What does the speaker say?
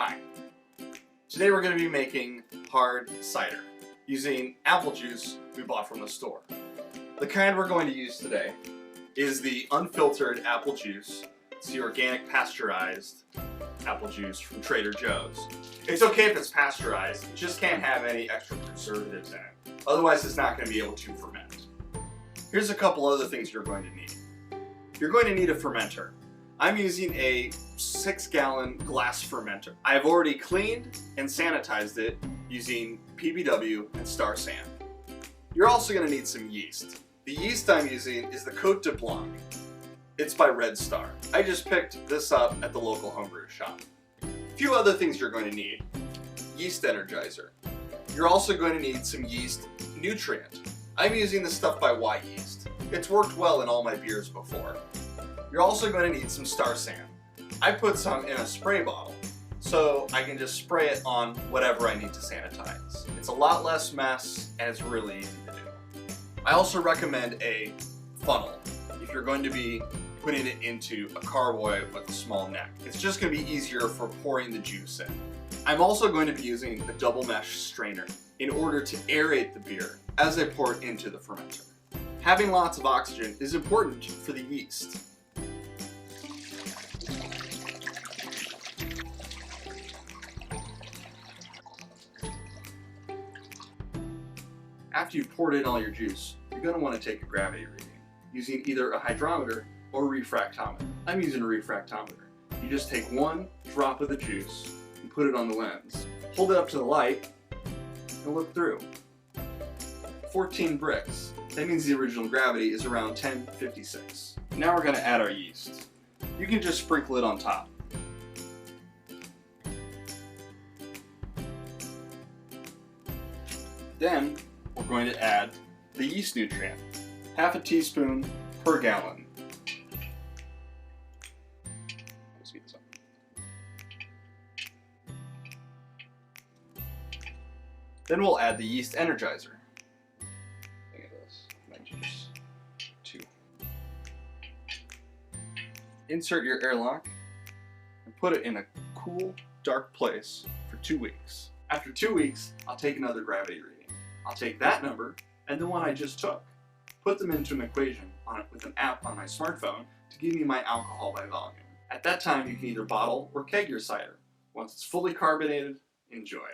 Hi. Today we're going to be making hard cider using apple juice we bought from the store. The kind we're going to use today is the unfiltered apple juice. It's the organic pasteurized apple juice from Trader Joe's. It's okay if it's pasteurized, it just can't have any extra preservatives in it. Otherwise it's not going to be able to ferment. Here's a couple other things you're going to need. You're going to need a fermenter. I'm using a 6-gallon glass fermenter. I've already cleaned and sanitized it using PBW and Star Sand. You're also going to need some yeast. The yeast I'm using is the Cote de Blanc. It's by Red Star. I just picked this up at the local homebrew shop. A few other things you're going to need. Yeast energizer. You're also going to need some yeast nutrient. I'm using this stuff by Yeast. It's worked well in all my beers before. You're also going to need some Star Sand. I put some in a spray bottle, so I can just spray it on whatever I need to sanitize. It's a lot less mess, and it's really easy to do. I also recommend a funnel if you're going to be putting it into a carboy with a small neck. It's just going to be easier for pouring the juice in. I'm also going to be using a double mesh strainer in order to aerate the beer as I pour it into the fermenter. Having lots of oxygen is important for the yeast. After you've poured in all your juice, you're going to want to take a gravity reading using either a hydrometer or a refractometer. I'm using a refractometer. You just take one drop of the juice and put it on the lens. Hold it up to the light and look through. 14 bricks. That means the original gravity is around 1056. Now we're going to add our yeast. You can just sprinkle it on top. Then we're going to add the yeast nutrient, half a teaspoon per gallon. Let's speed this up. Then we'll add the yeast energizer. Look at this, my juice. 2. Insert your airlock and put it in a cool, dark place for 2 weeks. After 2 weeks, I'll take another gravity reading. I'll take that number and the one I just took, put them into an equation with an app on my smartphone to give me my alcohol by volume. At that time, you can either bottle or keg your cider. Once it's fully carbonated, enjoy.